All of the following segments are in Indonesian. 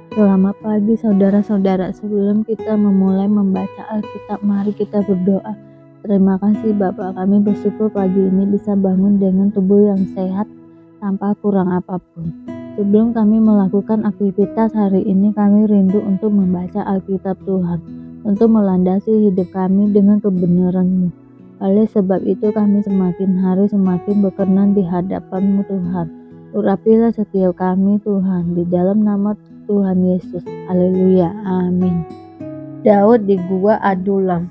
Selamat pagi saudara-saudara, sebelum kita memulai membaca Alkitab, mari kita berdoa. Terima kasih Bapa, kami bersyukur pagi ini bisa bangun dengan tubuh yang sehat tanpa kurang apapun. Sebelum kami melakukan aktivitas hari ini, kami rindu untuk membaca Alkitab Tuhan, untuk melandasi hidup kami dengan kebenaran-Mu. Oleh sebab itu kami semakin hari semakin berkenan di hadapan-Mu Tuhan. Urapilah setiap kami Tuhan, di dalam nama Tuhan Yesus. Haleluya. Amin. Daud di Gua Adulam.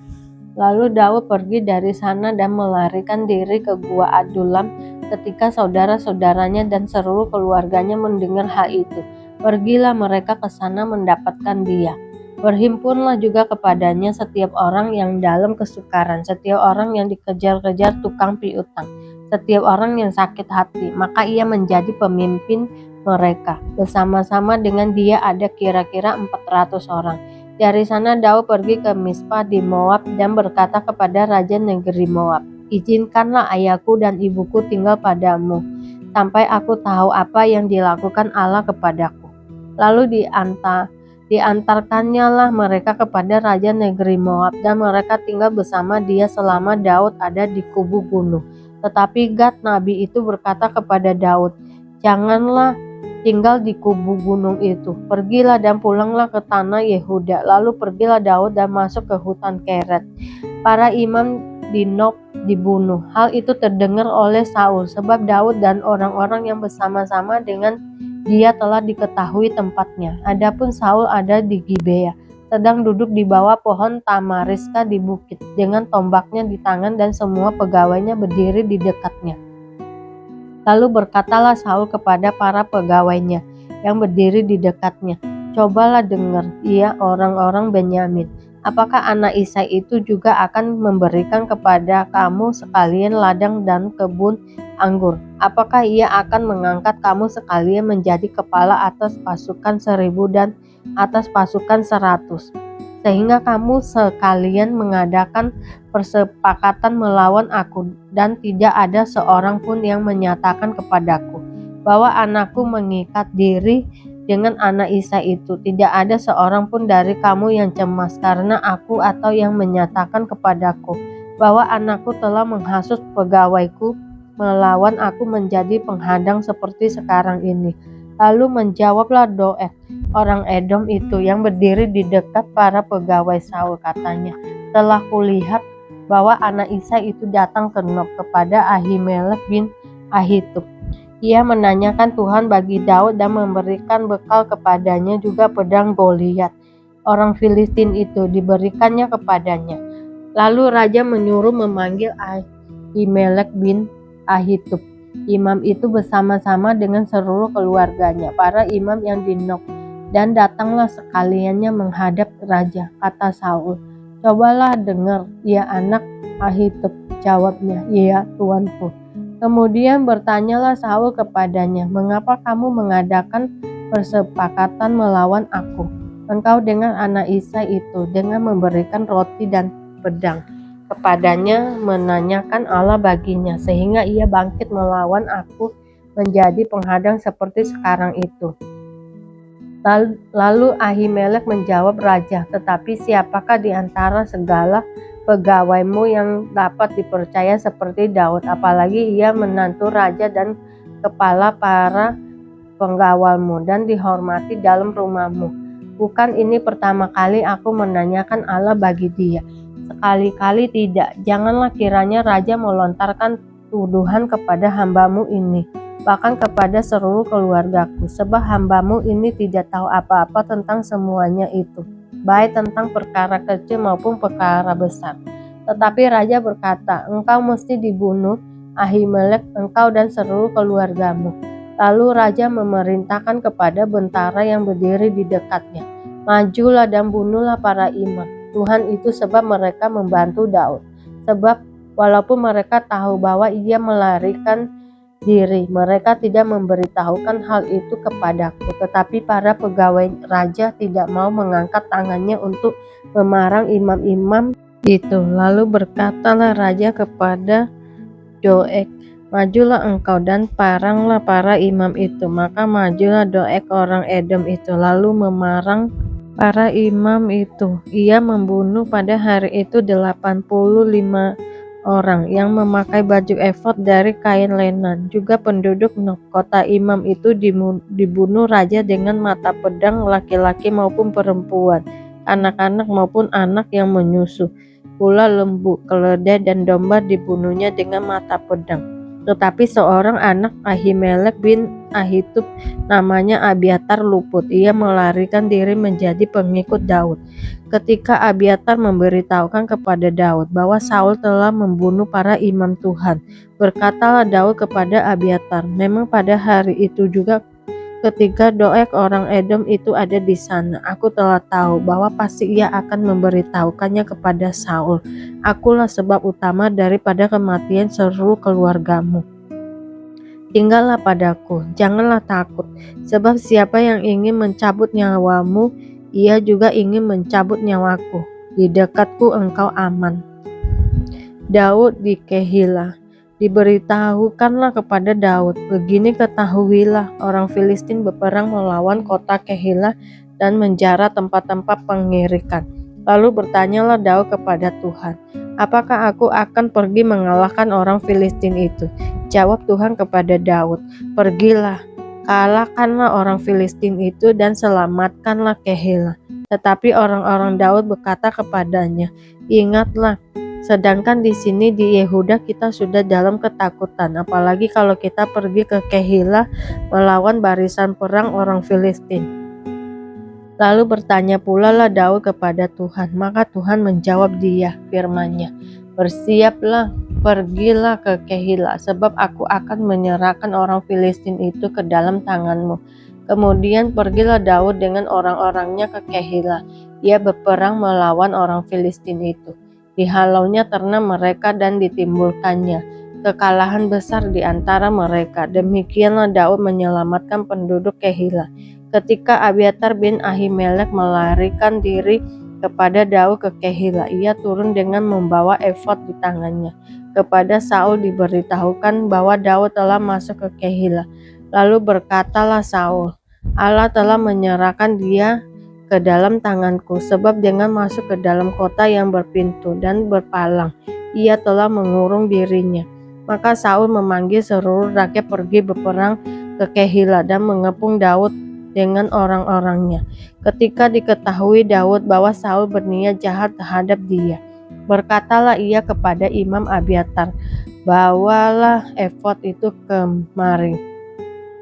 Lalu Daud pergi dari sana dan melarikan diri ke Gua Adulam ketika saudara-saudaranya dan seluruh keluarganya mendengar hal itu. Pergilah mereka ke sana mendapatkan dia. Berhimpunlah juga kepadanya setiap orang yang dalam kesukaran, setiap orang yang dikejar-kejar tukang piutang, setiap orang yang sakit hati, maka ia menjadi pemimpin mereka. Bersama-sama dengan dia ada kira-kira 400 orang. Dari sana Daud pergi ke Mispa di Moab dan berkata kepada raja negeri Moab, "Izinkanlah ayahku dan ibuku tinggal padamu, sampai aku tahu apa yang dilakukan Allah kepadaku." Lalu diantarkannya lah mereka kepada raja negeri Moab, dan mereka tinggal bersama dia selama Daud ada di kubu gunung. Tetapi Gad nabi itu berkata kepada Daud, "Janganlah tinggal di kubu gunung itu. Pergilah dan pulanglah ke tanah Yehuda." Lalu pergilah Daud dan masuk ke hutan Keret. Para imam di Nob dibunuh. Hal itu terdengar oleh Saul, sebab Daud dan orang-orang yang bersama-sama dengan dia telah diketahui tempatnya. Adapun Saul ada di Gibea, sedang duduk di bawah pohon tamariska di bukit, dengan tombaknya di tangan dan semua pegawainya berdiri di dekatnya. Lalu berkatalah Saul kepada para pegawainya yang berdiri di dekatnya, "Cobalah dengar, ia orang-orang Benyamin. Apakah anak Isai itu juga akan memberikan kepada kamu sekalian ladang dan kebun anggur? Apakah ia akan mengangkat kamu sekalian menjadi kepala atas pasukan 1.000 dan atas pasukan 100? Sehingga kamu sekalian mengadakan persepakatan melawan aku, dan tidak ada seorang pun yang menyatakan kepadaku bahwa anakku mengikat diri dengan anak Isa itu. Tidak ada seorang pun dari kamu yang cemas karena aku, atau yang menyatakan kepadaku bahwa anakku telah menghasut pegawaiku melawan aku menjadi penghadang seperti sekarang ini." Lalu menjawablah Doeg, orang Edom itu yang berdiri di dekat para pegawai Saul, katanya, "Telah kulihat bahwa anak Isa itu datang ke Nob kepada Ahimelek bin Ahitub. Ia menanyakan Tuhan bagi Daud dan memberikan bekal kepadanya juga pedang Goliat, orang Filistin itu, diberikannya kepadanya." Lalu raja menyuruh memanggil Ahimelek bin Ahitub, imam itu, bersama-sama dengan seluruh keluarganya, para imam yang di Nob. Dan datanglah sekaliannya menghadap raja. Kata Saul, "Cobalah dengar, ya anak Ahitub." Jawabnya, "Iya, tuanku." Kemudian bertanyalah Saul kepadanya, "Mengapa kamu mengadakan persepakatan melawan aku, engkau dengan anak Isai itu, dengan memberikan roti dan pedang?" Kepadanya menanyakan Allah baginya, sehingga ia bangkit melawan aku menjadi penghadang seperti sekarang itu. Lalu Ahimelek menjawab raja, "Tetapi siapakah di antara segala pegawaimu yang dapat dipercaya seperti Daud, apalagi ia menantu raja dan kepala para penggawalmu dan dihormati dalam rumahmu? Bukan ini pertama kali aku menanyakan Allah bagi dia. Sekali-kali tidak. Janganlah kiranya raja melontarkan tuduhan kepada hambamu ini, bahkan kepada seluruh keluargaku, sebab hambamu ini tidak tahu apa-apa tentang semuanya itu, baik tentang perkara kecil maupun perkara besar." Tetapi raja berkata, "Engkau mesti dibunuh, Ahimelek, engkau dan seluruh keluargamu." Lalu raja memerintahkan kepada bentara yang berdiri di dekatnya, "Majulah dan bunuhlah para imam Tuhan itu, sebab mereka membantu Daud. Sebab walaupun mereka tahu bahwa ia melarikan diri, mereka tidak memberitahukan hal itu kepadaku." Tetapi para pegawai raja tidak mau mengangkat tangannya untuk memarang imam-imam itu. Lalu berkatalah raja kepada Doeg, Majulah engkau dan paranglah para imam itu. Maka majulah Doeg orang Edom itu, lalu memarang para imam itu. Ia membunuh pada hari itu 85 orang yang memakai baju efod dari kain lenan. Juga penduduk kota imam itu dibunuh raja dengan mata pedang, laki-laki maupun perempuan, anak-anak maupun anak yang menyusu. Pula lembu, keledai, dan domba dibunuhnya dengan mata pedang. Tetapi seorang anak Ahimelek bin Ahitub namanya Abiatar luput. Ia melarikan diri menjadi pengikut Daud. Ketika Abiatar memberitahukan kepada Daud bahwa Saul telah membunuh para imam Tuhan, berkatalah Daud kepada Abiatar, memang pada hari itu juga ketika Doeg orang Edom itu ada di sana, aku telah tahu bahwa pasti ia akan memberitahukannya kepada Saul. Akulah sebab utama daripada kematian seluruh keluargamu. Tinggallah padaku, janganlah takut, sebab siapa yang ingin mencabut nyawamu, ia juga ingin mencabut nyawaku. Di dekatku engkau aman. Daud di Kehila. Diberitahukanlah kepada Daud, begini ketahuilah, orang Filistin berperang melawan kota Kehila dan menjara tempat-tempat pengirikan. Lalu bertanyalah Daud kepada Tuhan, apakah aku akan pergi mengalahkan orang Filistin itu? Jawab Tuhan kepada Daud, pergilah, kalahkanlah orang Filistin itu dan selamatkanlah Kehila. Tetapi orang-orang Daud berkata kepadanya, ingatlah, sedangkan di sini di Yehuda kita sudah dalam ketakutan, apalagi kalau kita pergi ke Kehila melawan barisan perang orang Filistin. Lalu bertanya pula lah Daud kepada Tuhan, maka Tuhan menjawab dia, firman-Nya, bersiaplah, pergilah ke Kehila, sebab aku akan menyerahkan orang Filistin itu ke dalam tanganmu. Kemudian pergilah Daud dengan orang-orangnya ke Kehila. Ia berperang melawan orang Filistin itu. Dihalaunya ternak mereka dan ditimbulkannya kekalahan besar di antara mereka. Demikianlah Daud menyelamatkan penduduk Kehila. Ketika Abiatar bin Ahimelek melarikan diri kepada Daud ke Kehila, ia turun dengan membawa efod di tangannya. Kepada Saul diberitahukan bahwa Daud telah masuk ke Kehila. Lalu berkatalah Saul, Allah telah menyerahkan dia ke dalam tanganku, sebab dengan masuk ke dalam kota yang berpintu dan berpalang, ia telah mengurung dirinya. Maka Saul memanggil seluruh rakyat pergi berperang ke Kehila dan mengepung Daud dengan orang-orangnya. Ketika diketahui Daud bahwa Saul berniat jahat terhadap dia, berkatalah ia kepada Imam Abiatar, bawalah efod itu kemari.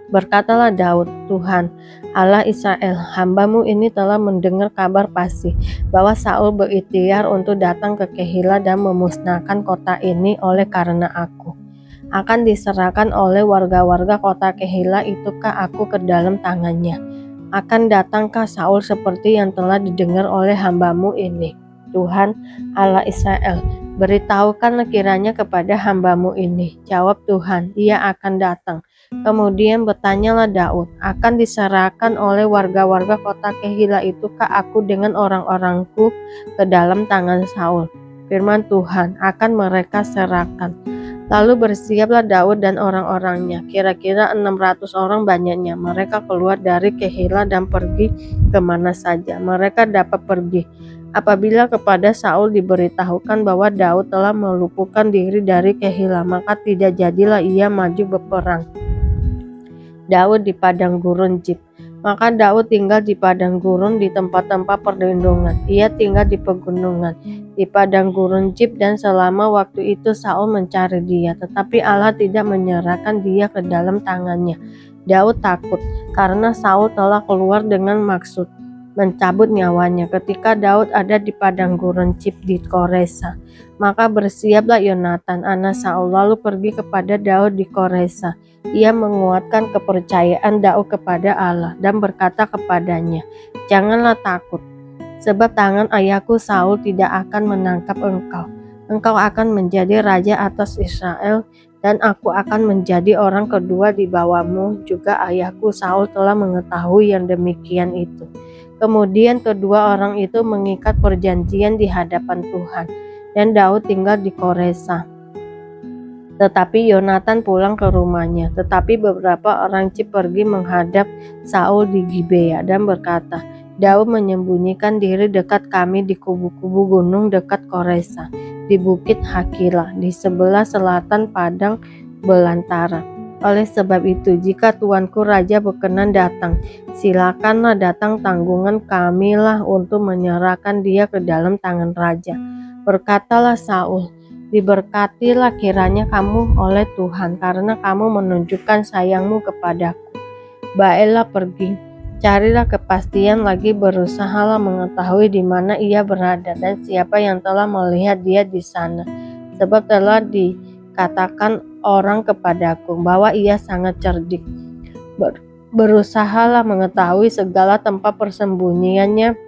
Berkatalah Daud, Tuhan Allah Israel, hambamu ini telah mendengar kabar pasti bahwa Saul berikhtiar untuk datang ke Kehila dan memusnahkan kota ini oleh karena aku. Akan diserahkan oleh warga-warga kota Kehila itukah aku ke dalam tangannya? Akan datangkah Saul seperti yang telah didengar oleh hambamu ini? Tuhan Allah Israel, beritahukanlah kiranya kepada hambamu ini. Jawab Tuhan, ia akan datang. Kemudian bertanyalah Daud, akan diserahkan oleh warga-warga kota Kehila itukah aku dengan orang-orangku ke dalam tangan Saul? Firman Tuhan, akan mereka serahkan. Lalu bersiaplah Daud dan orang-orangnya, kira-kira 600 orang banyaknya. Mereka keluar dari Kehila dan pergi kemana saja mereka dapat pergi. Apabila kepada Saul diberitahukan bahwa Daud telah meluputkan diri dari Kehila, maka tidak jadilah ia maju berperang. Daud di padang gurun Zif. Maka Daud tinggal di padang gurun di tempat-tempat perlindungan. Ia tinggal di pegunungan, di padang gurun Zif, dan selama waktu itu Saul mencari dia, tetapi Allah tidak menyerahkan dia ke dalam tangannya. Daud takut karena Saul telah keluar dengan maksud mencabut nyawanya. Ketika Daud ada di padang gurun Zif di Koresa, maka bersiaplah Yonatan anak Saul lalu pergi kepada Daud di Koresa. Ia menguatkan kepercayaan Daud kepada Allah dan berkata kepadanya, janganlah takut, sebab tangan ayahku Saul tidak akan menangkap engkau. Engkau akan menjadi raja atas Israel, dan aku akan menjadi orang kedua di bawahmu. Juga ayahku Saul telah mengetahui yang demikian itu. Kemudian kedua orang itu mengikat perjanjian di hadapan Tuhan, dan Daud tinggal di Koresa. Tetapi Yonatan pulang ke rumahnya. Tetapi beberapa orang Cip pergi menghadap Saul di Gibea dan berkata, Daud menyembunyikan diri dekat kami di kubu-kubu gunung dekat Koresa, di bukit Hakila, di sebelah selatan padang belantara. Oleh sebab itu, jika tuanku raja berkenan datang, silakanlah datang, tanggungan kamilah untuk menyerahkan dia ke dalam tangan raja. Berkatalah Saul, diberkatilah kiranya kamu oleh Tuhan, karena kamu menunjukkan sayangmu kepadaku. Baiklah pergi, carilah kepastian lagi, berusahalah mengetahui di mana ia berada dan siapa yang telah melihat dia di sana. Sebab telah dikatakan orang kepadaku bahwa ia sangat cerdik. Berusahalah mengetahui segala tempat persembunyiannya.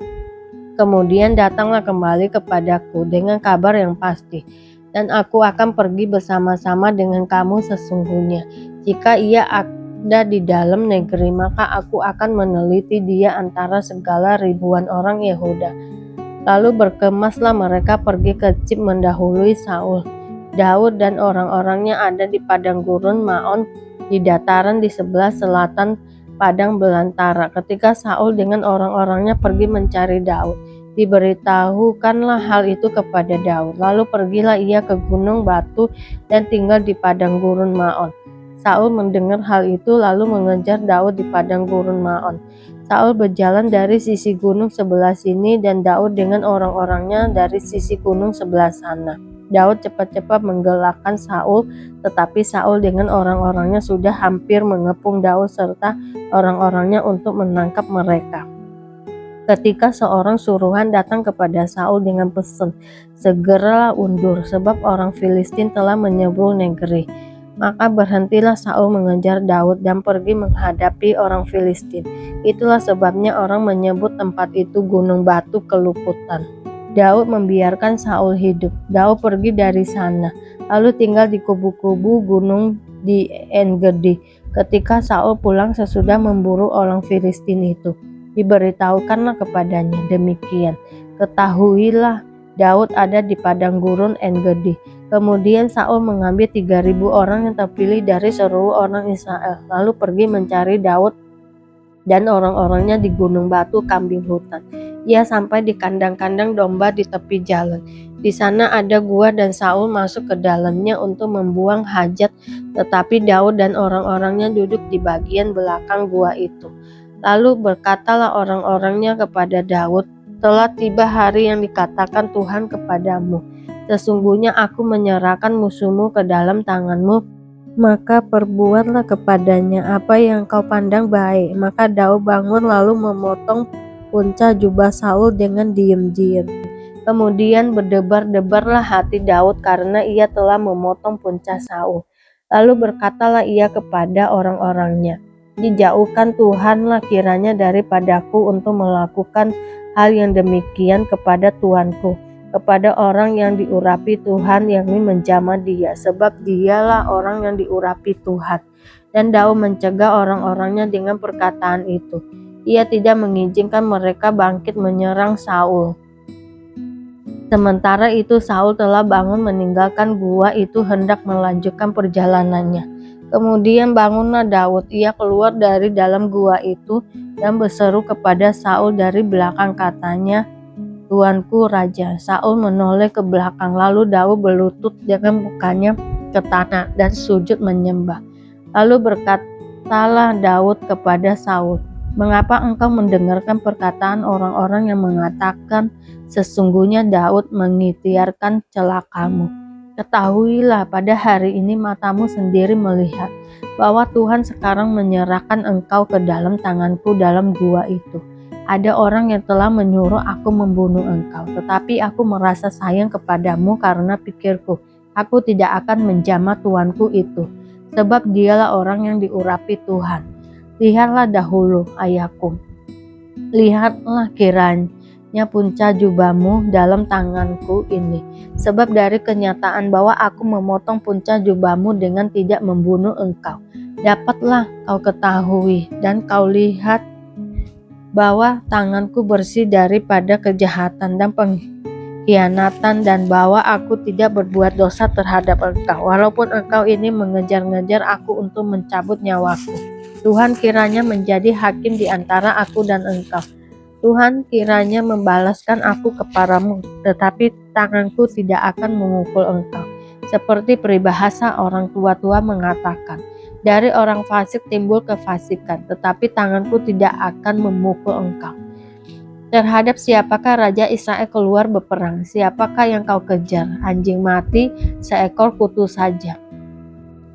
Kemudian datanglah kembali kepadaku dengan kabar yang pasti, dan aku akan pergi bersama-sama dengan kamu sesungguhnya. Jika ia ada di dalam negeri, maka aku akan meneliti dia antara segala ribuan orang Yehuda. Lalu berkemaslah mereka pergi ke Cip mendahului Saul. Daud dan orang-orangnya ada di padang gurun Maon, di dataran di sebelah selatan padang belantara. Ketika Saul dengan orang-orangnya pergi mencari Daud, diberitahukanlah hal itu kepada Daud. Lalu pergilah ia ke gunung batu dan tinggal di padang gurun Maon. Saul mendengar hal itu lalu mengejar Daud di padang gurun Maon. Saul berjalan dari sisi gunung sebelah sini dan Daud dengan orang-orangnya dari sisi gunung sebelah sana. Daud cepat-cepat menggelakkan Saul, tetapi Saul dengan orang-orangnya sudah hampir mengepung Daud serta orang-orangnya untuk menangkap mereka. Ketika seorang suruhan datang kepada Saul dengan pesan, segeralah undur, sebab orang Filistin telah menyeberang negeri. Maka berhentilah Saul mengejar Daud dan pergi menghadapi orang Filistin. Itulah sebabnya orang menyebut tempat itu Gunung Batu Keluputan. Daud membiarkan Saul hidup. Daud pergi dari sana, lalu tinggal di kubu-kubu gunung di En-Gedi. Ketika Saul pulang sesudah memburu orang Filistin itu, diberitahukanlah kepadanya demikian, ketahuilah Daud ada di padang gurun En-Gedi. Kemudian Saul mengambil 3.000 orang yang terpilih dari seluruh orang Israel, lalu pergi mencari Daud dan orang-orangnya di gunung batu kambing hutan. Ia sampai di kandang-kandang domba di tepi jalan. Di sana ada gua dan Saul masuk ke dalamnya untuk membuang hajat, tetapi Daud dan orang-orangnya duduk di bagian belakang gua itu. Lalu berkatalah orang-orangnya kepada Daud, telah tiba hari yang dikatakan Tuhan kepadamu. Sesungguhnya aku menyerahkan musuhmu ke dalam tanganmu, maka perbuatlah kepadanya apa yang kau pandang baik. Maka Daud bangun lalu memotong punca jubah Saul dengan diam-diam. Kemudian berdebar-debarlah hati Daud karena ia telah memotong punca Saul. Lalu berkatalah ia kepada orang-orangnya, dijauhkan Tuhanlah kiranya daripadaku untuk melakukan hal yang demikian kepada tuanku, kepada orang yang diurapi Tuhan, yakni menjamah dia, sebab dialah orang yang diurapi Tuhan. Dan Daud mencegah orang-orangnya dengan perkataan itu. Ia tidak mengizinkan mereka bangkit menyerang Saul. Sementara itu Saul telah bangun meninggalkan gua itu hendak melanjutkan perjalanannya. Kemudian bangunlah Daud, ia keluar dari dalam gua itu dan berseru kepada Saul dari belakang, katanya, Tuanku Raja. Saul menoleh ke belakang, lalu Daud berlutut dengan mukanya ke tanah dan sujud menyembah. Lalu berkatalah Daud kepada Saul, mengapa engkau mendengarkan perkataan orang-orang yang mengatakan, sesungguhnya Daud mengikhtiarkan celakamu? Ketahuilah pada hari ini matamu sendiri melihat bahwa Tuhan sekarang menyerahkan engkau ke dalam tanganku dalam gua itu. Ada orang yang telah menyuruh aku membunuh engkau, tetapi aku merasa sayang kepadamu karena pikirku, aku tidak akan menjamah tuanku itu, sebab dialah orang yang diurapi Tuhan. Lihatlah dahulu, ayahku, lihatlah kiranya punca jubahmu dalam tanganku ini, sebab dari kenyataan bahwa aku memotong punca jubahmu dengan tidak membunuh engkau, dapatlah kau ketahui dan kau lihat bahwa tanganku bersih daripada kejahatan dan pengkhianatan, dan bahwa aku tidak berbuat dosa terhadap Engkau, walaupun Engkau ini mengejar-ngejar aku untuk mencabut nyawaku. Tuhan kiranya menjadi hakim di antara aku dan Engkau. Tuhan kiranya membalaskan aku kepadamu, tetapi tanganku tidak akan memukul Engkau. Seperti peribahasa orang tua-tua mengatakan, dari orang fasik timbul kefasikan, tetapi tanganku tidak akan memukul Engkau. Terhadap siapakah Raja Israel keluar berperang? Siapakah yang kau kejar? Anjing mati, seekor kutu saja.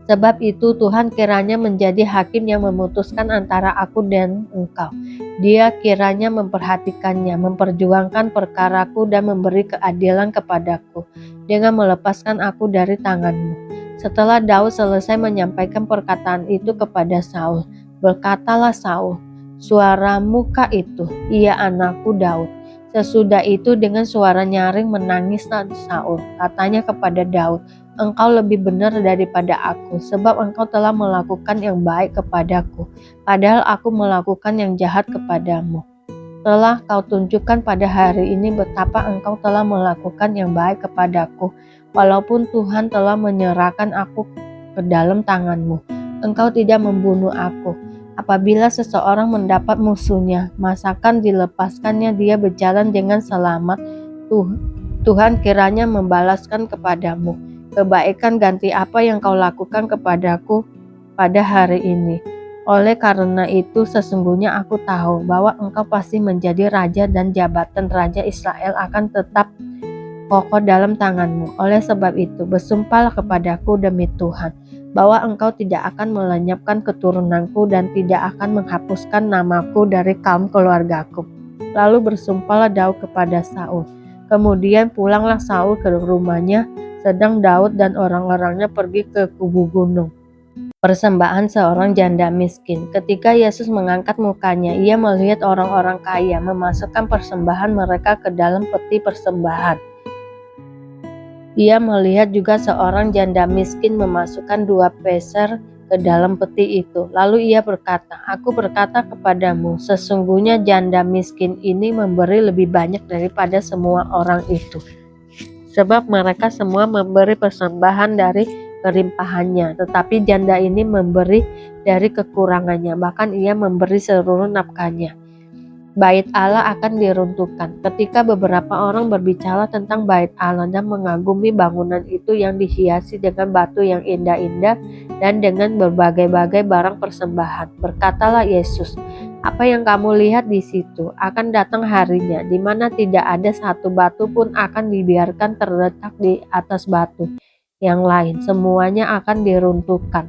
Sebab itu Tuhan kiranya menjadi hakim yang memutuskan antara aku dan Engkau. Dia kiranya memperhatikannya, memperjuangkan perkaraku dan memberi keadilan kepadaku dengan melepaskan aku dari tanganmu. Setelah Daud selesai menyampaikan perkataan itu kepada Saul, berkatalah Saul, suaramu kah itu? Iya, anakku Daud. Sesudah itu dengan suara nyaring menangislah Saul. Katanya kepada Daud, engkau lebih benar daripada aku, sebab engkau telah melakukan yang baik kepadaku, padahal aku melakukan yang jahat kepadamu. Telah kau tunjukkan pada hari ini betapa engkau telah melakukan yang baik kepadaku, walaupun Tuhan telah menyerahkan aku ke dalam tanganmu. Engkau tidak membunuh aku. Apabila seseorang mendapat musuhnya, masakan dilepaskannya dia berjalan dengan selamat. Tuhan kiranya membalaskan kepadamu kebaikan ganti apa yang kau lakukan kepadaku pada hari ini. Oleh karena itu sesungguhnya aku tahu bahwa engkau pasti menjadi raja dan jabatan Raja Israel akan tetap kokoh dalam tanganmu. Oleh sebab itu bersumpahlah kepadaku demi Tuhan bahwa engkau tidak akan melenyapkan keturunanku dan tidak akan menghapuskan namaku dari kaum keluargaku. Lalu bersumpahlah Daud kepada Saul. Kemudian pulanglah Saul ke rumahnya, sedang Daud dan orang-orangnya pergi ke kubu gunung. Persembahan seorang janda miskin. Ketika Yesus mengangkat mukanya, ia melihat orang-orang kaya memasukkan persembahan mereka ke dalam peti persembahan. Ia melihat juga seorang janda miskin memasukkan 2 peser ke dalam peti itu. Lalu ia berkata, aku berkata kepadamu, sesungguhnya janda miskin ini memberi lebih banyak daripada semua orang itu. Sebab mereka semua memberi persembahan dari kelimpahannya, tetapi janda ini memberi dari kekurangannya, bahkan ia memberi seluruh nafkahnya. Bait Allah akan diruntuhkan. Ketika beberapa orang berbicara tentang bait Allah dan mengagumi bangunan itu yang dihiasi dengan batu yang indah-indah dan dengan berbagai-bagai barang persembahan, berkatalah Yesus, apa yang kamu lihat di situ akan datang harinya di mana tidak ada satu batu pun akan dibiarkan terletak di atas batu yang lain, semuanya akan diruntuhkan.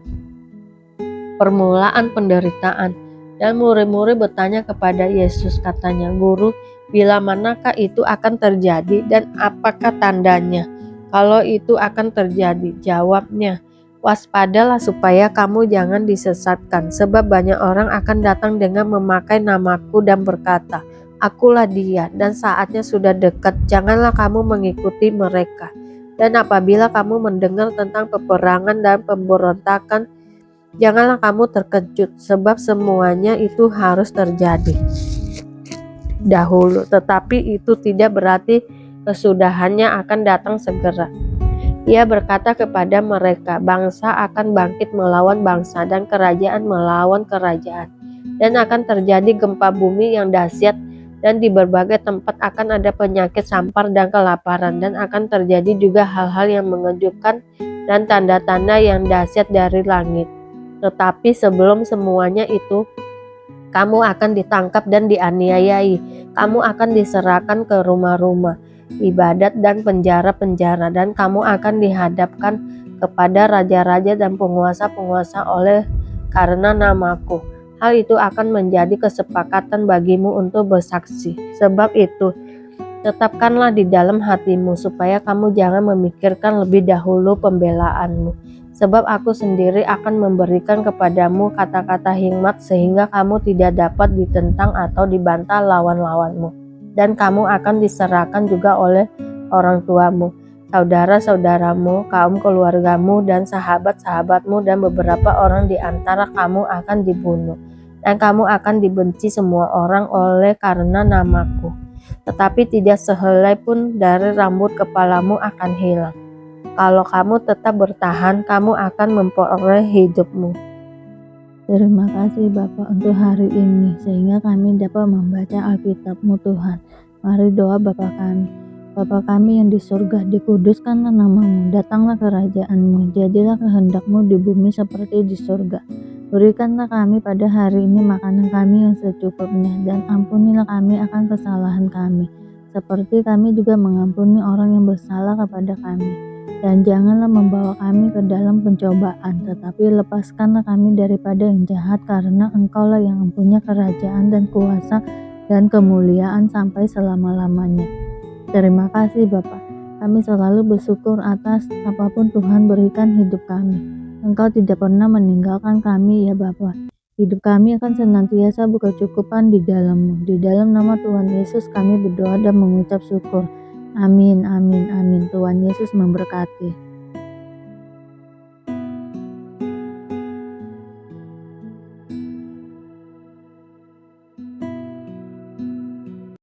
Permulaan penderitaan. Dan murid-murid bertanya kepada Yesus, katanya, Guru, bila manakah itu akan terjadi dan apakah tandanya? Kalau itu akan terjadi, jawabnya, waspadalah supaya kamu jangan disesatkan, sebab banyak orang akan datang dengan memakai namaku dan berkata, akulah dia, dan saatnya sudah dekat, janganlah kamu mengikuti mereka. Dan apabila kamu mendengar tentang peperangan dan pemberontakan, janganlah kamu terkejut, sebab semuanya itu harus terjadi dahulu, tetapi itu tidak berarti kesudahannya akan datang segera. Ia berkata kepada mereka, bangsa akan bangkit melawan bangsa dan kerajaan melawan kerajaan, dan akan terjadi gempa bumi yang dahsyat, dan di berbagai tempat akan ada penyakit sampar dan kelaparan, dan akan terjadi juga hal-hal yang mengejutkan dan tanda-tanda yang dahsyat dari langit. Tetapi sebelum semuanya itu, kamu akan ditangkap dan dianiayai. Kamu akan diserahkan ke rumah-rumah ibadat dan penjara-penjara, dan kamu akan dihadapkan kepada raja-raja dan penguasa-penguasa oleh karena namaku. Hal itu akan menjadi kesepakatan bagimu untuk bersaksi. Sebab itu, tetapkanlah di dalam hatimu supaya kamu jangan memikirkan lebih dahulu pembelaanmu. Sebab aku sendiri akan memberikan kepadamu kata-kata hikmat sehingga kamu tidak dapat ditentang atau dibantah lawan-lawanmu. Dan kamu akan diserahkan juga oleh orang tuamu, saudara-saudaramu, kaum keluargamu, dan sahabat-sahabatmu, dan beberapa orang di antara kamu akan dibunuh. Dan kamu akan dibenci semua orang oleh karena namaku. tetapi tidak sehelai pun dari rambut kepalamu akan hilang. Kalau kamu tetap bertahan, kamu akan memperoleh hidupmu. Terima kasih Bapak untuk hari ini, sehingga kami dapat membaca Alkitab-Mu Tuhan. Mari doa Bapa kami. Bapa kami yang di surga, dikuduskanlah namamu, datanglah kerajaan-Mu, jadilah kehendak-Mu di bumi seperti di surga. Berikanlah kami pada hari ini makanan kami yang secukupnya, dan ampunilah kami akan kesalahan kami, seperti kami juga mengampuni orang yang bersalah kepada kami. Dan janganlah membawa kami ke dalam pencobaan, tetapi lepaskanlah kami daripada yang jahat, karena Engkaulah yang mempunyai kerajaan dan kuasa dan kemuliaan sampai selama-lamanya. Terima kasih Bapa. Kami selalu bersyukur atas apapun Tuhan berikan hidup kami. Engkau tidak pernah meninggalkan kami ya Bapa. Hidup kami akan senantiasa berkecukupan di dalam-Mu. Di dalam nama Tuhan Yesus kami berdoa dan mengucap syukur. Amin, amin, amin. Tuhan Yesus memberkati.